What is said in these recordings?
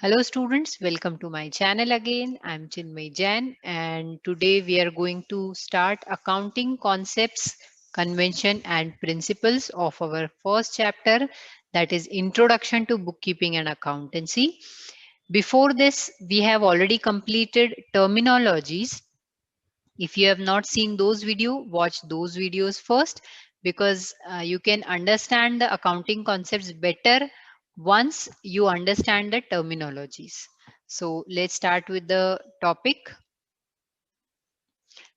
Hello students, welcome to my channel again. I'm Chinmay Jain and today we are going to start accounting concepts, convention and principles of our first chapter, that is Introduction to Bookkeeping and Accountancy. Before this, we have already completed terminologies. If you have not seen those videos, watch those videos first because you can understand the accounting concepts better once you understand the terminologies. So let's start with the topic,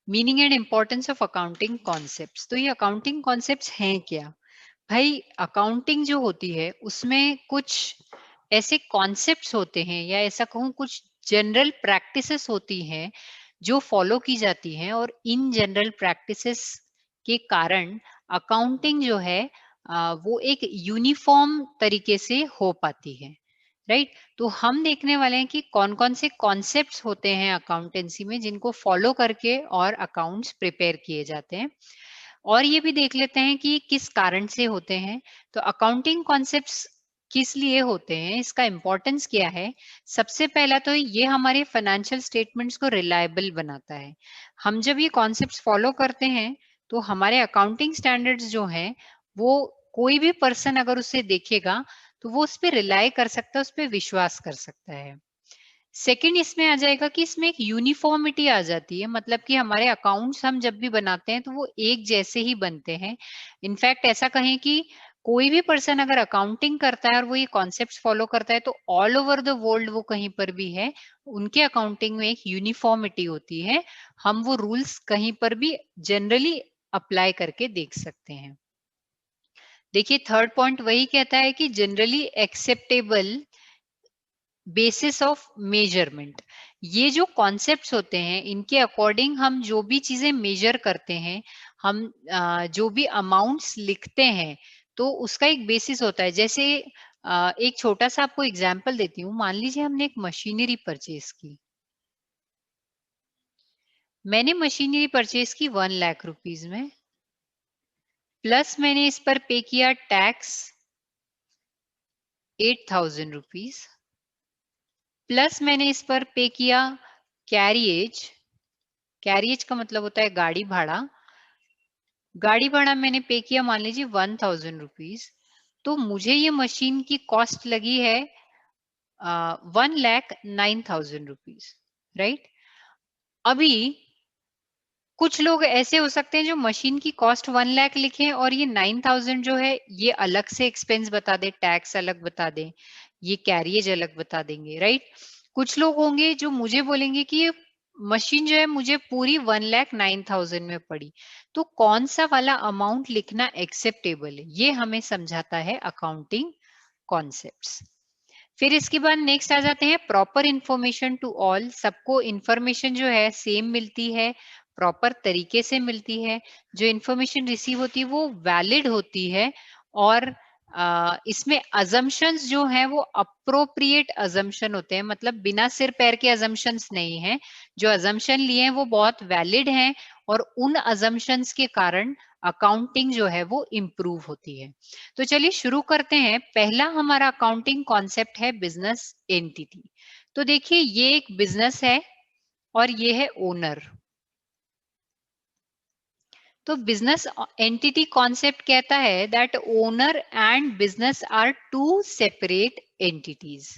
meaning and importance of accounting concepts. तो ये accounting concepts हैं क्या? भाई accounting जो होती है उसमें कुछ ऐसे कॉन्सेप्ट्स होते हैं या ऐसा कहूँ कुछ जनरल प्रैक्टिसेस होती हैं जो फॉलो की जाती हैं और इन जनरल प्रैक्टिसेस के कारण अकाउंटिंग जो है वो एक यूनिफॉर्म तरीके से हो पाती है. राइट तो हम देखने वाले हैं कि कौन कौन से कॉन्सेप्ट्स होते हैं अकाउंटेंसी में जिनको फॉलो करके और अकाउंट्स प्रिपेयर किए जाते हैं और ये भी देख लेते हैं कि किस कारण से होते हैं. तो अकाउंटिंग कॉन्सेप्ट्स किस लिए होते हैं, इसका इंपॉर्टेंस क्या है. सबसे पहला तो ये हमारे फाइनेंशियल स्टेटमेंट्स को रिलायबल बनाता है. हम जब ये कॉन्सेप्ट्स फॉलो करते हैं तो हमारे अकाउंटिंग स्टैंडर्ड्स जो हैं वो कोई भी पर्सन अगर उसे देखेगा तो वो उस पर रिलाई कर सकता है, उस पर विश्वास कर सकता है. सेकंड इसमें आ जाएगा कि इसमें एक यूनिफॉर्मिटी आ जाती है, मतलब कि हमारे अकाउंट्स हम जब भी बनाते हैं तो वो एक जैसे ही बनते हैं. इनफैक्ट ऐसा कहें कि कोई भी पर्सन अगर अकाउंटिंग करता है और वो ये कॉन्सेप्ट्स फॉलो करता है तो ऑल ओवर द वर्ल्ड वो कहीं पर भी है, उनके अकाउंटिंग में एक यूनिफॉर्मिटी होती है. हम वो रूल्स कहीं पर भी जनरली अप्लाई करके देख सकते हैं. देखिए थर्ड पॉइंट वही कहता है कि generally acceptable basis of measurement. ये जो कॉन्सेप्ट्स होते हैं इनके अकॉर्डिंग हम जो भी चीजें मेजर करते हैं, हम जो भी अमाउंट्स लिखते हैं तो उसका एक बेसिस होता है. जैसे एक छोटा सा आपको एग्जांपल देती हूँ. मान लीजिए हमने एक मशीनरी परचेज की. मैंने मशीनरी परचेज की 1 लाख रुपीज में, प्लस मैंने इस पर पे किया टैक्स 8,000 रुपीज, प्लस मैंने इस पर पे किया कैरिएज. कैरिएज का मतलब होता है गाड़ी भाड़ा. गाड़ी भाड़ा मैंने पे किया मान लीजिए 1,000 रुपीज. तो मुझे ये मशीन की कॉस्ट लगी है 1,09,000 रुपीज. राइट अभी कुछ लोग ऐसे हो सकते हैं जो मशीन की कॉस्ट 1 लाख लिखे और ये 9,000 जो है ये अलग से एक्सपेंस बता दे, टैक्स अलग बता दे, ये कैरिएज अलग बता देंगे. राइट कुछ लोग होंगे जो मुझे बोलेंगे कि ये मशीन जो है मुझे पूरी 1,09,000 में पड़ी. तो कौन सा वाला अमाउंट लिखना एक्सेप्टेबल है ये हमें समझाता है अकाउंटिंग कॉन्सेप्ट्स. फिर इसके बाद नेक्स्ट आ जाते हैं प्रॉपर इंफॉर्मेशन टू ऑल. सबको इंफॉर्मेशन जो है सेम मिलती है, प्रॉपर तरीके से मिलती है. जो इंफॉर्मेशन रिसीव होती है वो वैलिड होती है और इसमें अजम्पशंस जो हैं वो अप्रोप्रिएट अजम्पशन होते हैं, मतलब बिना सिर पैर के अजम्पशंस नहीं है. जो अजम्पशन लिए हैं वो बहुत वैलिड हैं और उन अजम्पशंस के कारण अकाउंटिंग जो है वो इम्प्रूव होती है. तो चलिए शुरू करते हैं. पहला हमारा अकाउंटिंग कॉन्सेप्ट है बिजनेस एंटिटी. तो देखिए ये एक बिजनेस है और ये है ओनर. तो बिजनेस एंटिटी कॉन्सेप्ट कहता है that owner and business are two separate entities.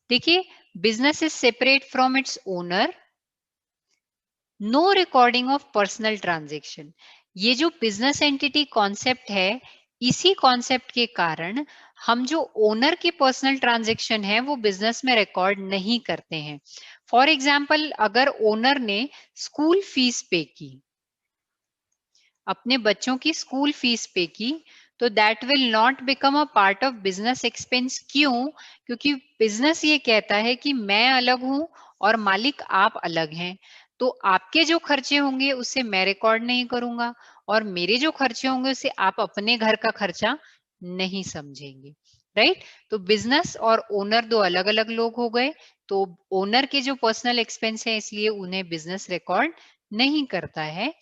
देखिए business is separate from its owner. No recording of personal transaction. ये जो बिजनेस एंटिटी कॉन्सेप्ट है इसी कॉन्सेप्ट के कारण हम जो ओनर के पर्सनल ट्रांजेक्शन है वो बिजनेस में रिकॉर्ड नहीं करते हैं. फॉर एग्जाम्पल अगर ओनर ने स्कूल फीस पे की, अपने बच्चों की स्कूल फीस पे की, तो that will not become a part of business expense. क्यों? क्योंकि बिजनेस ये कहता है कि मैं अलग हूं और मालिक आप अलग हैं. तो आपके जो खर्चे होंगे उससे मैं रिकॉर्ड नहीं करूंगा और मेरे जो खर्चे होंगे उससे आप अपने घर का खर्चा नहीं समझेंगे. राइट तो बिजनेस और ओनर दो अलग अलग लोग हो गए. तो ओनर के जो पर्सनल एक्सपेंस है इसलिए उन्हें बिजनेस रिकॉर्ड नहीं करता है.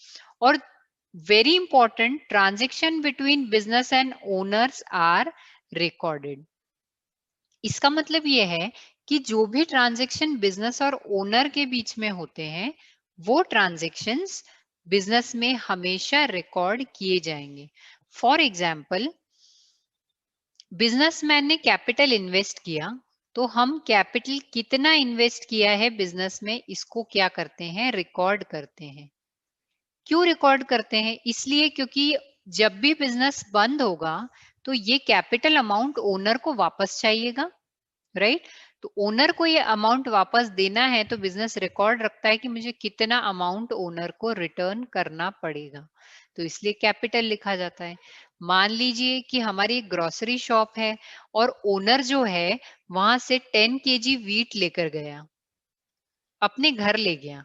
और very important, transaction between business and owners are recorded. इसका मतलब ये है कि जो भी ट्रांजैक्शन बिजनेस और ओनर के बीच में होते हैं वो ट्रांजैक्शंस बिजनेस में हमेशा रिकॉर्ड किए जाएंगे। फॉर एग्जाम्पल, बिजनेसमैन ने कैपिटल इन्वेस्ट किया, तो हम कैपिटल कितना इन्वेस्ट किया है बिजनेस में, इसको क्या करते हैं, रिकॉर्ड करते हैं। क्यों रिकॉर्ड करते हैं? इसलिए क्योंकि जब भी बिजनेस बंद होगा तो ये कैपिटल अमाउंट ओनर को वापस चाहिएगा, राइट? तो ओनर को ये अमाउंट वापस देना है तो बिजनेस रिकॉर्ड रखता है कि मुझे कितना अमाउंट ओनर को रिटर्न करना पड़ेगा, तो इसलिए कैपिटल लिखा जाता है। मान लीजिए कि हमारी एक ग्रोसरी शॉप है और ओनर जो है वहां से 10 केजी वीट लेकर गया, अपने घर ले गया,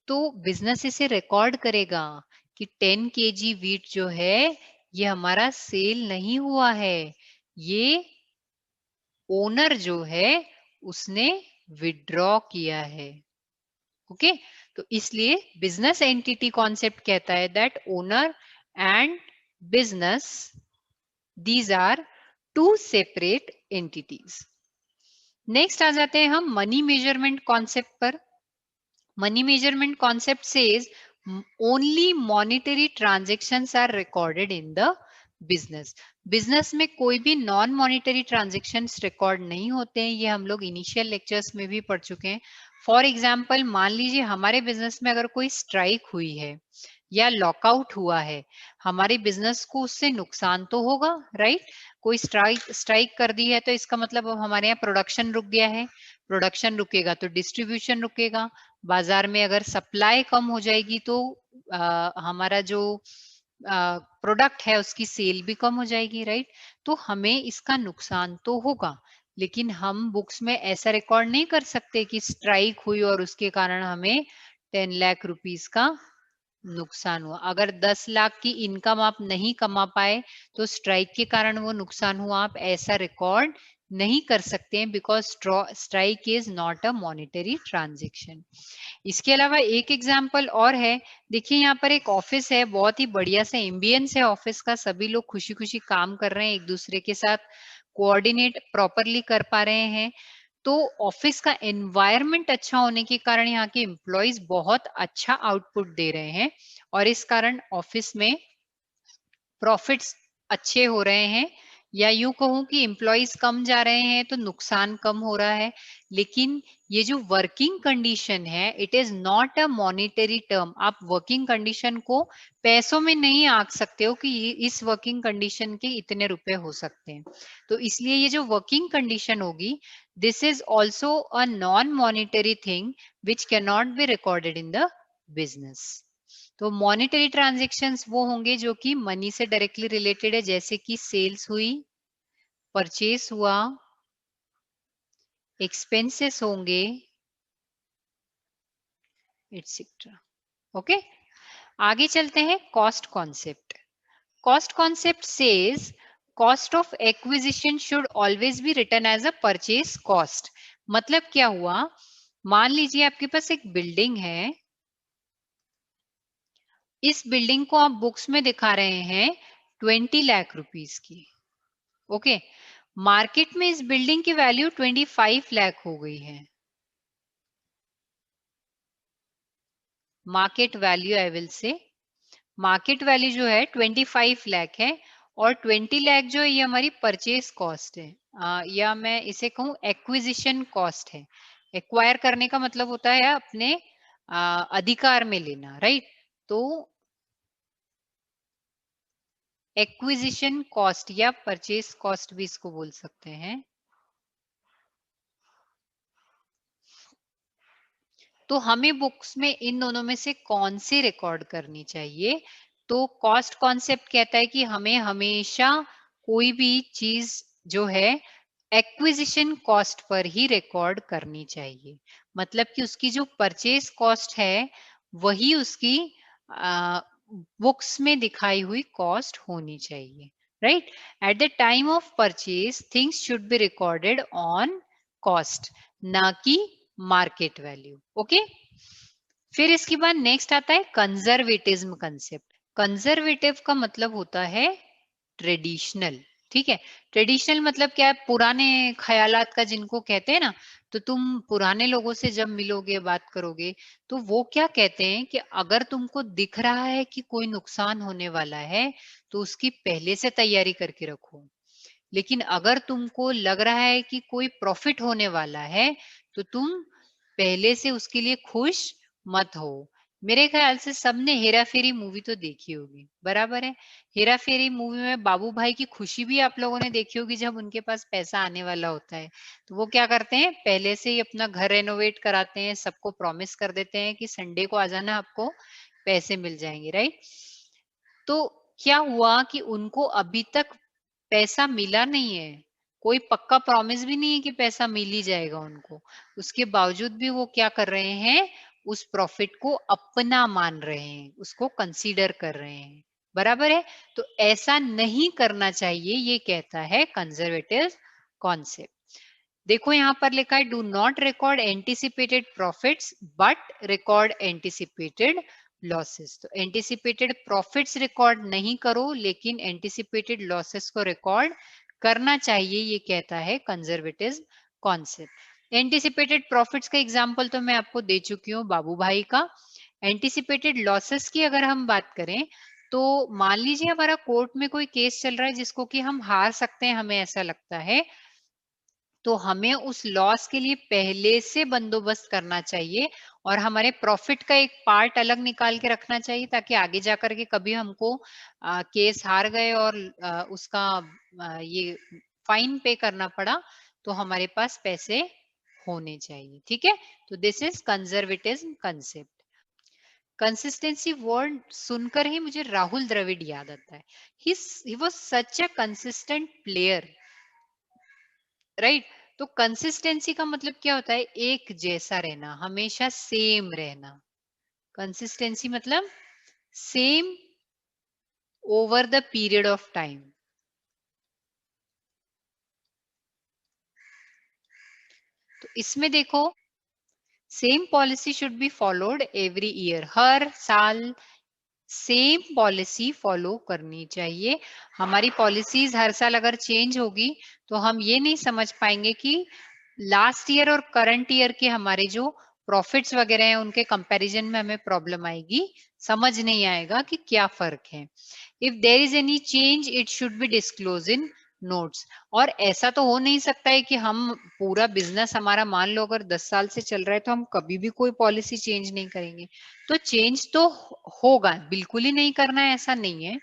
तो बिजनेस इसे रिकॉर्ड करेगा कि 10 केजी वीट जो है ये हमारा सेल नहीं हुआ है, ये ओनर जो है उसने विड्रॉ किया है। ओके, तो इसलिए बिजनेस एंटिटी कॉन्सेप्ट कहता है that owner and business, these are two separate entities. Next आ जाते हैं हम मनी मेजरमेंट कॉन्सेप्ट पर। Money measurement concept says only monetary transactions are recorded in the business. Business में कोई भी नॉन मॉनिटरी ट्रांजेक्शन्स रिकॉर्ड नहीं होते हैं, ये हम लोग इनिशियल लेक्चर्स में भी पढ़ चुके हैं। फॉर एग्जाम्पल, मान लीजिए हमारे बिजनेस में अगर कोई स्ट्राइक हुई है या लॉकआउट हुआ है, हमारे बिजनेस को उससे नुकसान तो होगा, राइट? कोई स्ट्राइक कर दी है तो इसका मतलब अब हमारे यहाँ प्रोडक्शन रुक गया है, प्रोडक्शन रुकेगा तो डिस्ट्रीब्यूशन रुकेगा, बाजार में अगर सप्लाई कम हो जाएगी तो हमारा जो प्रोडक्ट है उसकी सेल भी कम हो जाएगी, राइट? तो हमें इसका नुकसान तो होगा, लेकिन हम बुक्स में ऐसा रिकॉर्ड नहीं कर सकते कि स्ट्राइक हुई और उसके कारण हमें 10 लाख रुपीस का नुकसान हुआ। अगर 10 लाख की इनकम आप नहीं कमा पाए तो स्ट्राइक के कारण वो नुकसान हुआ, आप ऐसा रिकॉर्ड नहीं कर सकते हैं, because strike is not a monetary transaction. इसके अलावा एक एग्जाम्पल और है, देखिए यहाँ पर एक ऑफिस है, बहुत ही बढ़िया सा एम्बियंस है ऑफिस का, सभी लोग खुशी खुशी काम कर रहे हैं, एक दूसरे के साथ कोऑर्डिनेट प्रॉपरली कर पा रहे हैं। तो ऑफिस का एनवायरनमेंट अच्छा होने के कारण यहाँ के एम्प्लॉयज बहुत अच्छा आउटपुट दे रहे हैं और इस कारण ऑफिस में प्रॉफिट्स अच्छे हो रहे हैं, या यूं कहूं कि एम्प्लॉयज कम जा रहे हैं तो नुकसान कम हो रहा है। लेकिन ये जो वर्किंग कंडीशन है, it is not a monetary term. आप वर्किंग कंडीशन को पैसों में नहीं आंक सकते हो कि इस वर्किंग कंडीशन के इतने रुपए हो सकते हैं। तो इसलिए ये जो वर्किंग कंडीशन होगी, this is also a non monetary thing which can not be recorded in the business. तो मॉनेटरी ट्रांजैक्शंस वो होंगे जो कि मनी से डायरेक्टली रिलेटेड है, जैसे कि सेल्स हुई, परचेस हुआ, एक्सपेंसेस होंगे, एटसेट्रा। ओके, आगे चलते हैं cost concept. Cost concept says cost of acquisition should always be written as a purchase cost. मतलब क्या हुआ, मान लीजिए आपके पास एक बिल्डिंग है, इस बिल्डिंग को आप बुक्स में दिखा रहे हैं 20 लाख रुपीस की। ओके, मार्केट में इस बिल्डिंग की वैल्यू 25 लाख हो गई है। Market value, I will say market value जो है 25 लाख है, और 20 लाख जो है ये हमारी परचेस कॉस्ट है, या मैं इसे कहूं एक्विजिशन कॉस्ट है। एक्वायर करने का मतलब होता है अपने अधिकार में लेना, राइट? तो एक्विजिशन कॉस्ट या परचेस कॉस्ट भी इसको बोल सकते हैं। तो हमें बुक्स में इन दोनों में से कौन सी रिकॉर्ड करनी चाहिए? तो कॉस्ट कॉन्सेप्ट कहता है कि हमें हमेशा कोई भी चीज जो है एक्विजिशन कॉस्ट पर ही रिकॉर्ड करनी चाहिए। मतलब कि उसकी जो परचेस कॉस्ट है वही उसकी बुक्स में दिखाई हुई कॉस्ट होनी चाहिए, right? At the time of purchase things should be recorded on cost, ना कि मार्केट वैल्यू। ओके, फिर इसके बाद नेक्स्ट आता है कंजर्वेटिज्म कंसेप्ट। कंजर्वेटिव का मतलब होता है ट्रेडिशनल, ठीक है? ट्रेडिशनल मतलब क्या है, पुराने ख्यालात का जिनको कहते हैं ना, तो तुम पुराने लोगों से जब मिलोगे, बात करोगे, तो वो क्या कहते हैं कि अगर तुमको दिख रहा है कि कोई नुकसान होने वाला है, तो उसकी पहले से तैयारी करके रखो। लेकिन अगर तुमको लग रहा है कि कोई प्रॉफिट होने वाला है, तो तुम पहले से उसके लिए खुश मत हो। मेरे ख्याल से सबने हेरा फेरी मूवी तो देखी होगी, बराबर है। हेरा फेरी मूवी में बाबू भाई की खुशी भी आप लोगों ने देखी होगी जब उनके पास पैसा आने वाला होता है। तो वो क्या करते हैं, पहले से ही अपना घर रेनोवेट कराते हैं, सबको प्रॉमिस कर देते हैं कि संडे को आ जाना, आपको पैसे मिल जाएंगे, राइट। तो क्या हुआ कि उनको अभी तक पैसा मिला नहीं है, कोई पक्का प्रॉमिस भी नहीं है कि पैसा मिल ही जाएगा उनको। उसके बावजूद भी वो क्या कर रहे हैं, उस प्रॉफिट को अपना मान रहे हैं, उसको कंसीडर कर रहे हैं, बराबर है। तो ऐसा नहीं करना चाहिए, ये कहता है कंजर्वेटिव कॉन्सेप्ट। देखो यहाँ पर लिखा है, do not record anticipated profits but record anticipated losses. तो एंटिसिपेटेड प्रॉफिट्स रिकॉर्ड नहीं करो, लेकिन एंटिसिपेटेड लॉसेस को रिकॉर्ड करना चाहिए, ये कहता है कंजर्वेटिव कॉन्सेप्ट। एंटिसिपेटेड प्रॉफिट्स का एग्जांपल तो मैं आपको दे चुकी हूँ, बाबू भाई का। एंटिसिपेटेड लॉसेस की अगर हम बात करें, तो मान लीजिए हमारा कोर्ट में कोई केस चल रहा है जिसको कि हम हार सकते हैं, हमें ऐसा लगता है, तो हमें उस लॉस के लिए पहले से बंदोबस्त करना चाहिए और हमारे प्रॉफिट का एक पार्ट अलग निकाल के रखना चाहिए, ताकि आगे जाकर के कभी हमको केस हार गए और उसका ये फाइन पे करना पड़ा, तो हमारे पास पैसे होने चाहिए, ठीक है। तो this is conservatism concept. Consistency word सुनकर ही मुझे राहुल द्रविड़ याद आता है। He was such a consistent player, right. तो कंसिस्टेंसी का मतलब क्या होता है, एक जैसा रहना, हमेशा सेम रहना। कंसिस्टेंसी मतलब same over the period of time. तो इसमें देखो, same policy should be followed every year, हर साल सेम पॉलिसी फॉलो करनी चाहिए। हमारी पॉलिसीज हर साल अगर चेंज होगी, तो हम ये नहीं समझ पाएंगे कि लास्ट ईयर और करंट ईयर के हमारे जो प्रॉफिट्स वगैरह हैं उनके कंपैरिजन में हमें प्रॉब्लम आएगी, समझ नहीं आएगा कि क्या फर्क है। If there is any change it should be disclose in notes. और ऐसा तो हो नहीं सकता है कि हम पूरा बिजनेस हमारा, मान लो अगर 10 साल से चल रहा है, तो हम कभी भी कोई पॉलिसी चेंज नहीं करेंगे। तो चेंज तो होगा, बिल्कुल ही नहीं करना है ऐसा नहीं है।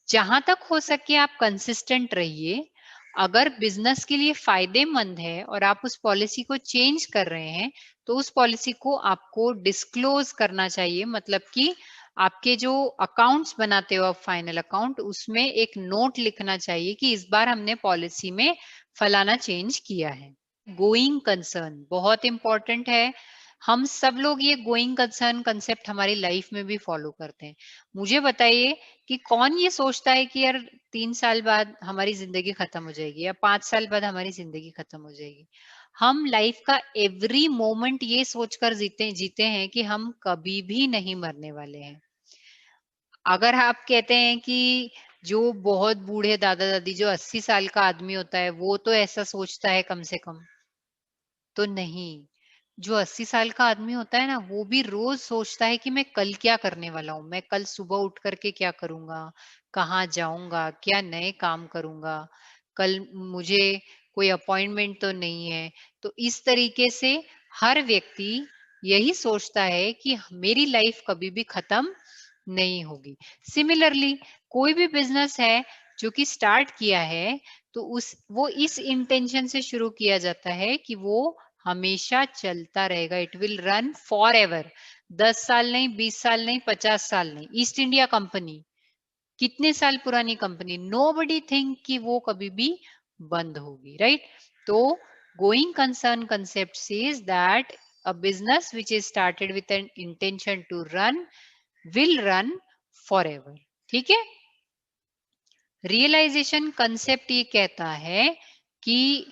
जहां तक हो सके आप कंसिस्टेंट रहिए। अगर बिजनेस के लिए फायदेमंद है और आप उस पॉलिसी को चेंज कर रहे हैं, तो उस पॉलिसी को आपको डिस्क्लोज करना चाहिए। मतलब कि आपके जो अकाउंट्स बनाते हो आप, फाइनल अकाउंट, उसमें एक नोट लिखना चाहिए कि इस बार हमने पॉलिसी में फलाना चेंज किया है। गोइंग कंसर्न बहुत इंपॉर्टेंट है। हम सब लोग ये गोइंग कंसर्न कंसेप्ट हमारी लाइफ में भी फॉलो करते हैं। मुझे बताइए कि कौन ये सोचता है कि यार 3 साल बाद हमारी जिंदगी खत्म हो जाएगी या 5 साल बाद हमारी जिंदगी खत्म हो जाएगी। हम लाइफ का एवरी मोमेंट ये सोचकर जीते जीते हैं कि हम कभी भी नहीं मरने वाले हैं। अगर आप कहते हैं कि जो बहुत बूढ़े दादा दादी, जो 80 साल का आदमी होता है, वो तो ऐसा सोचता है कम से कम, तो नहीं। जो 80 साल का आदमी होता है ना, वो भी रोज सोचता है कि मैं कल क्या करने वाला हूँ, मैं कल सुबह उठ करके क्या करूंगा, कहाँ जाऊंगा, क्या नए काम करूंगा, कल मुझे कोई अपॉइंटमेंट तो नहीं है। तो इस तरीके से हर व्यक्ति यही सोचता है कि मेरी लाइफ कभी भी खत्म नहीं होगी। सिमिलरली, कोई भी बिजनेस है जो कि स्टार्ट किया है, तो उस वो इस इंटेंशन से शुरू किया जाता है कि वो हमेशा चलता रहेगा, it will run for ever. 10 साल नहीं, 20 साल नहीं, 50 साल नहीं। ईस्ट इंडिया कंपनी कितने साल पुरानी कंपनी, नो बडी थिंक कि वो कभी भी बंद होगी, राइट। तो going concern concept says that a business which is started with an intention to run will run forever, ठीक है। रियलाइजेशन कंसेप्ट ये कहता है कि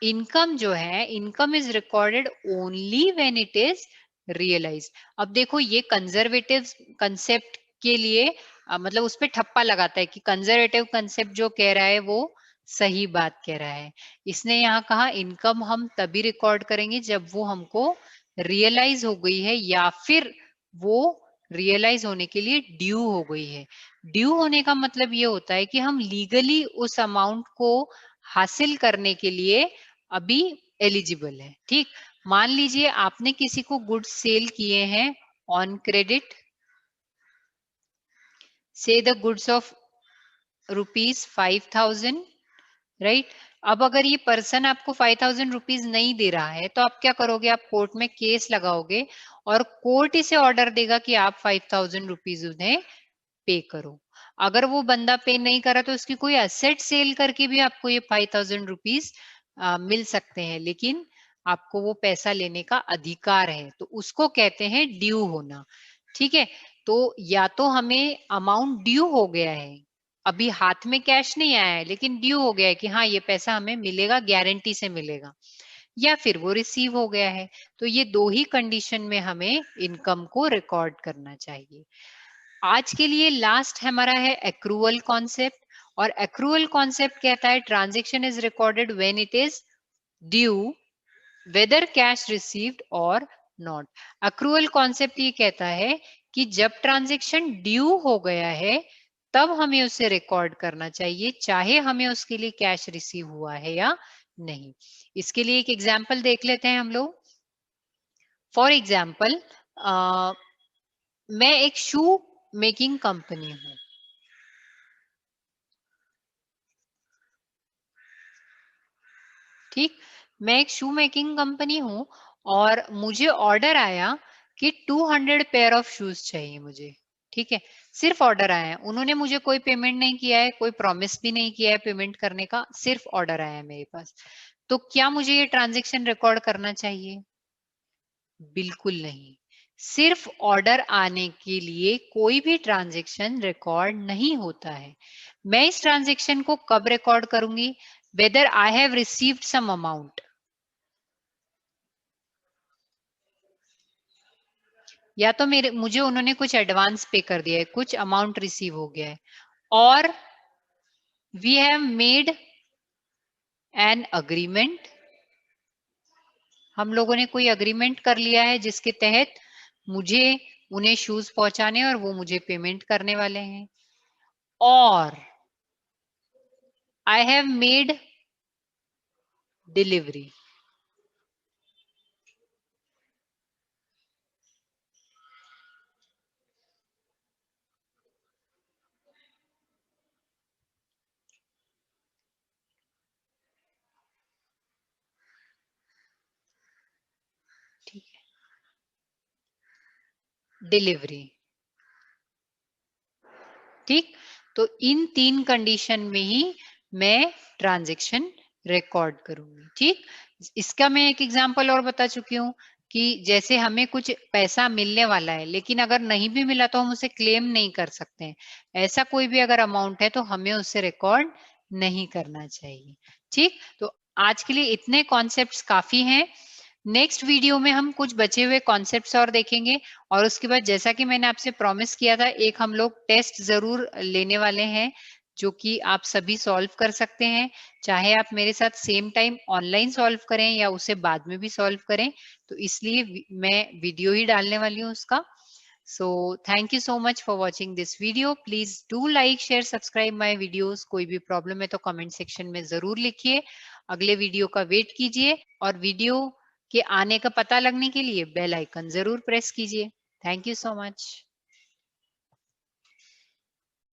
इनकम जो है, income is recorded only when it is realise. अब देखो, ये कंजर्वेटिव कंसेप्ट के लिए मतलब उस पे ठप्पा लगाता है कि कंजर्वेटिव कंसेप्ट जो कह रहा है वो सही बात कह रहा है। इसने यहाँ कहा इनकम हम तभी रिकॉर्ड करेंगे जब वो हमको रियलाइज हो गई है या फिर वो रियलाइज होने के लिए ड्यू हो गई है। ड्यू होने का मतलब ये होता है कि हम लीगली उस अमाउंट को हासिल करने के लिए अभी एलिजिबल है। ठीक, मान लीजिए आपने किसी को गुड्स सेल किए हैं ऑन क्रेडिट, से द गुड्स ऑफ ₹5,000, राइट। अब अगर ये पर्सन आपको 5,000 रुपीज नहीं दे रहा है तो आप क्या करोगे, आप कोर्ट में केस लगाओगे और कोर्ट इसे ऑर्डर देगा कि आप 5,000 रुपीज उन्हें पे करो। अगर वो बंदा पे नहीं करा तो उसकी कोई एसेट सेल करके भी आपको ये 5,000 रुपीज मिल सकते हैं, लेकिन आपको वो पैसा लेने का अधिकार है, तो उसको कहते हैं ड्यू होना। ठीक है, तो या तो हमें अमाउंट ड्यू हो गया है, अभी हाथ में कैश नहीं आया है लेकिन ड्यू हो गया है कि हाँ ये पैसा हमें मिलेगा, गारंटी से मिलेगा, या फिर वो रिसीव हो गया है। तो ये दो ही कंडीशन में हमें इनकम को रिकॉर्ड करना चाहिए। आज के लिए लास्ट हमारा है एक्रूअल कॉन्सेप्ट, और एक्रूअल कॉन्सेप्ट कहता है transaction is recorded when it is due whether cash received और नॉट। अक्रूअल कॉन्सेप्ट ये कहता है कि जब ट्रांजेक्शन ड्यू हो गया है तब हमें उसे रिकॉर्ड करना चाहिए, चाहे हमें उसके लिए कैश रिसीव हुआ है या नहीं। इसके लिए एक एग्जाम्पल देख लेते हैं हम लोग। फॉर एग्जाम्पल, मैं एक शू मेकिंग कंपनी हूं। ठीक, मैं एक शू मेकिंग कंपनी हूं और मुझे ऑर्डर आया कि 200 पेयर ऑफ शूज चाहिए मुझे। ठीक है, सिर्फ ऑर्डर आया है, उन्होंने मुझे कोई पेमेंट नहीं किया है, कोई प्रॉमिस भी नहीं किया है पेमेंट करने का, सिर्फ ऑर्डर आया है मेरे पास। तो क्या मुझे ये ट्रांजेक्शन रिकॉर्ड करना चाहिए? बिल्कुल नहीं। सिर्फ ऑर्डर आने के लिए कोई भी ट्रांजेक्शन रिकॉर्ड नहीं होता है। मैं इस ट्रांजेक्शन को कब रिकॉर्ड करूंगी? Whether I have received some amount, या तो मेरे मुझे उन्होंने कुछ एडवांस पे कर दिया है, कुछ अमाउंट रिसीव हो गया है, और we have made an agreement, हम लोगों ने कोई अग्रीमेंट कर लिया है जिसके तहत मुझे उन्हें शूज पहुंचाने और वो मुझे पेमेंट करने वाले हैं, और आई हैव मेड डिलीवरी। ठीक है, डिलीवरी। ठीक, तो इन तीन कंडीशन में ही मैं ट्रांजैक्शन रिकॉर्ड करूंगी। ठीक, इसका मैं एक एग्जांपल और बता चुकी हूँ कि जैसे हमें कुछ पैसा मिलने वाला है लेकिन अगर नहीं भी मिला तो हम उसे क्लेम नहीं कर सकते हैं, ऐसा कोई भी अगर अमाउंट है तो हमें उसे रिकॉर्ड नहीं करना चाहिए। ठीक, तो आज के लिए इतने कॉन्सेप्ट्स काफी हैं। नेक्स्ट वीडियो में हम कुछ बचे हुए कॉन्सेप्ट्स और देखेंगे, और उसके बाद जैसा कि मैंने आपसे प्रॉमिस किया था, एक हम लोग टेस्ट जरूर लेने वाले हैं जो कि आप सभी सॉल्व कर सकते हैं, चाहे आप मेरे साथ सेम टाइम ऑनलाइन सॉल्व करें या उसे बाद में भी सॉल्व करें। तो इसलिए मैं वीडियो ही डालने वाली हूँ उसका। So thank you so much for watching this video. Please do like share subscribe my videos. कोई भी प्रॉब्लम है तो कमेंट सेक्शन में जरूर लिखिए। अगले वीडियो का वेट कीजिए, और वीडियो के आने का पता लगने के लिए बेल आइकन जरूर प्रेस कीजिए। Thank you so much.